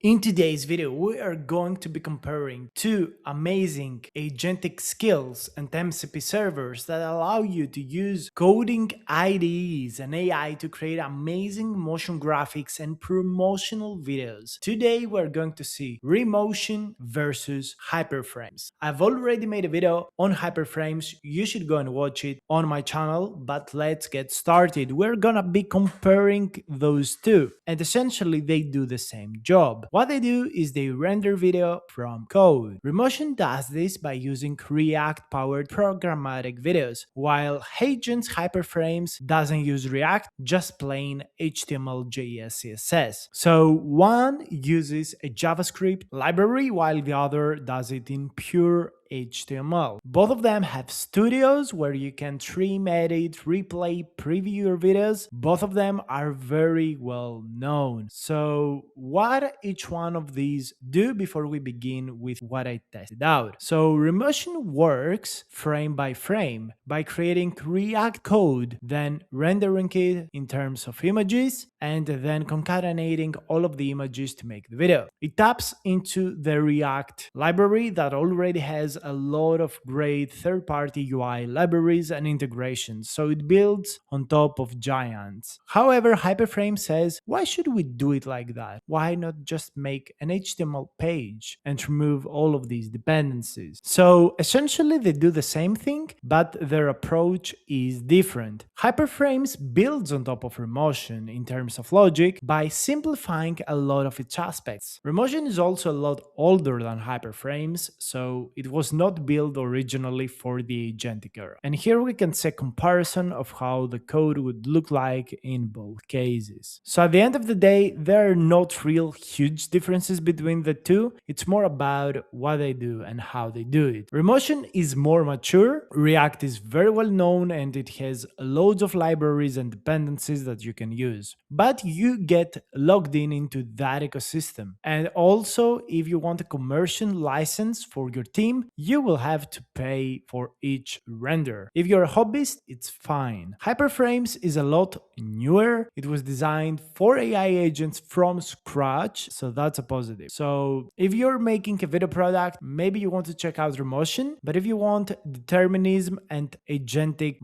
In today's video, we are going to be comparing two amazing agentic skills and MCP servers that allow you to use coding IDEs and AI to create amazing motion graphics and promotional videos. Today, we're going to see Remotion versus HyperFrames. I've already made a video on HyperFrames. You should go and watch it on my channel, but let's get started. We're gonna be comparing those two, and essentially they do the same job. What they do is they render video from code. Remotion does this by using React-powered programmatic videos, while Agent's HyperFrames doesn't use React, just plain HTML, JS, CSS. So one uses a JavaScript library while the other does it in pure HTML. Both of them have studios where you can trim, edit, replay, preview your videos. Both of them are very well known. So what each one of these do before we begin with what I tested out. So Remotion works frame by frame by creating React code, then rendering it in terms of images, and then concatenating all of the images to make the video. It taps into the React library that already has a lot of great third-party UI libraries and integrations, so it builds on top of giants. However, HyperFrame says, why should we do it like that? Why not just make an HTML page and remove all of these dependencies? So essentially they do the same thing, but their approach is different. HyperFrames builds on top of Remotion in terms of logic by simplifying a lot of its aspects. Remotion is also a lot older than HyperFrames, so it was not built originally for the agentic era. And here we can see a comparison of how the code would look like in both cases. So at the end of the day, there are not real huge differences between the two. It's more about what they do and how they do it. Remotion is more mature, React is very well known, and it has loads of libraries and dependencies that you can use. But you get logged into that ecosystem. And also, if you want a commercial license for your team, you will have to pay for each render. If you're a hobbyist, it's fine. HyperFrames is a lot newer. It was designed for AI agents from scratch, so that's a positive. So if you're making a video product, maybe you want to check out Remotion, but if you want determinism and agentic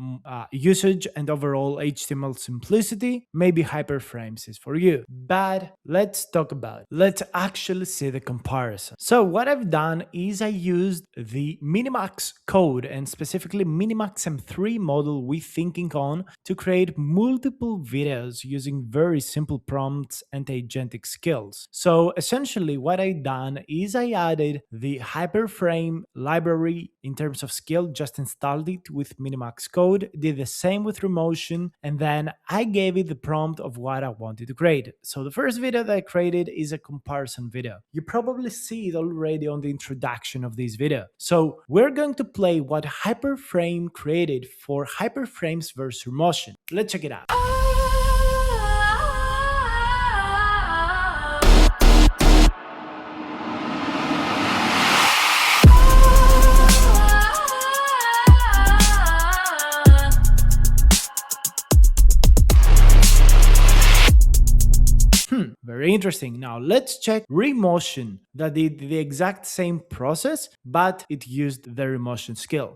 usage and overall HTML simplicity, maybe HyperFrames is for you. But let's talk about it. Let's actually see the comparison. So what I've done is I used the Minimax code and specifically Minimax M3 model with Thinking On to create multiple videos using very simple prompts and agentic skills. So essentially what I've done is I added the HyperFrame library in terms of skill, just installed it with Minimax code, did the same with Remotion, and then I gave it the prompt of what I wanted to create. So the first video that I created is a comparison video. You probably see it already on the introduction of this video. So we're going to play what HyperFrame created for HyperFrames versus Remotion. Let's check it out. Very interesting. Now let's check Remotion that did the exact same process, but it used the Remotion skill.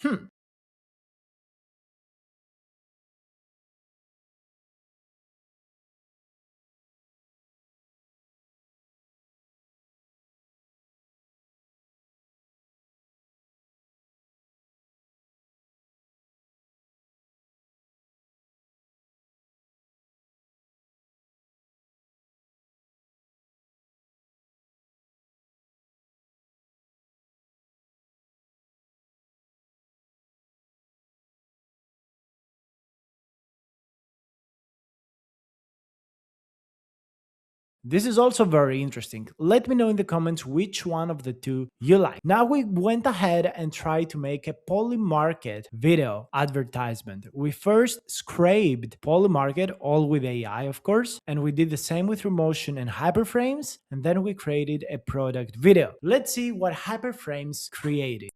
This is also very interesting. Let me know in the comments which one of the two you like. Now we went ahead and tried to make a Polymarket video advertisement. We first scraped Polymarket, all with AI of course, and we did the same with Remotion and HyperFrames, and then we created a product video. Let's see what HyperFrames created.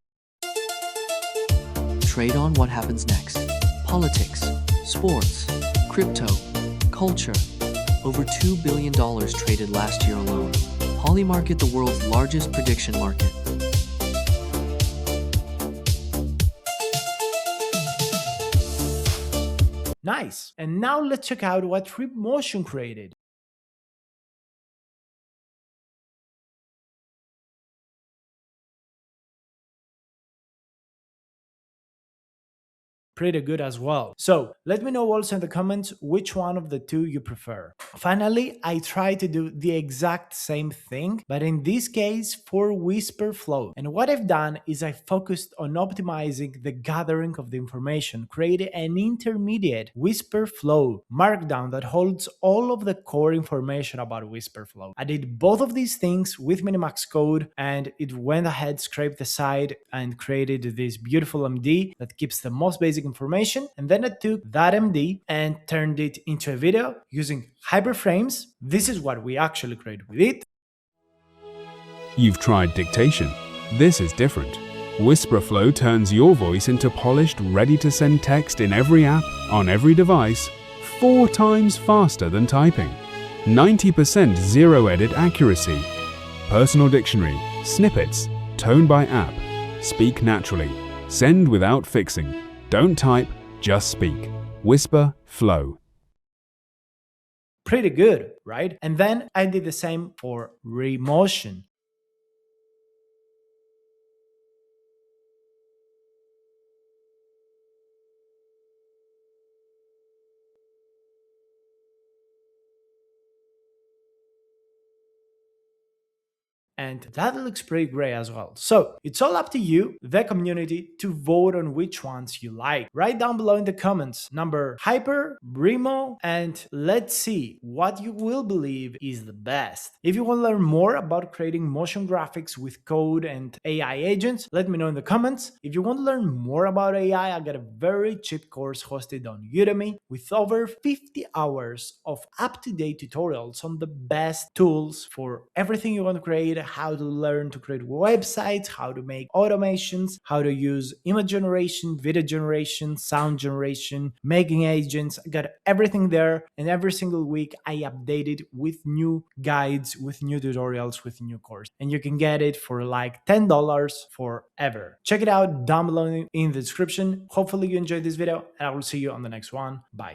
Trade on what happens next. Politics, sports, crypto, culture. Over $2 billion traded last year alone. Polymarket, the world's largest prediction market. Nice. And now let's check out what Remotion created. Pretty good as well. So let me know also in the comments which one of the two you prefer. Finally, I try to do the exact same thing, but in this case for Whispr Flow. And what I've done is I focused on optimizing the gathering of the information, creating an intermediate Whispr Flow markdown that holds all of the core information about Whispr Flow. I did both of these things with Minimax code, and it went ahead, scraped the side, and created this beautiful MD that keeps the most basic information. And then I took that MD and turned it into a video using HyperFrames. This is what we actually created with it. You've tried dictation. This is different. Whispr Flow turns your voice into polished, ready-to-send text in every app, on every device, 4 times faster than typing. 90% zero-edit accuracy. Personal dictionary, snippets, tone by app. Speak naturally. Send without fixing. Don't type, just speak. Whispr Flow. Pretty good, right? And then I did the same for Remotion. And that looks pretty great as well. So it's all up to you, the community, to vote on which ones you like. Write down below in the comments number Hyper, Remo, and let's see what you will believe is the best. If you want to learn more about creating motion graphics with code and AI agents, let me know in the comments. If you want to learn more about AI, I got a very cheap course hosted on Udemy with over 50 hours of up-to-date tutorials on the best tools for everything you want to create, how to learn to create websites, how to make automations, how to use image generation, video generation, sound generation, making agents. I got everything there, and every single week I update it with new guides, with new tutorials, with new course. And you can get it for like $10 forever. Check it out down below in the description. Hopefully you enjoyed this video, and I will see you on the next one. Bye.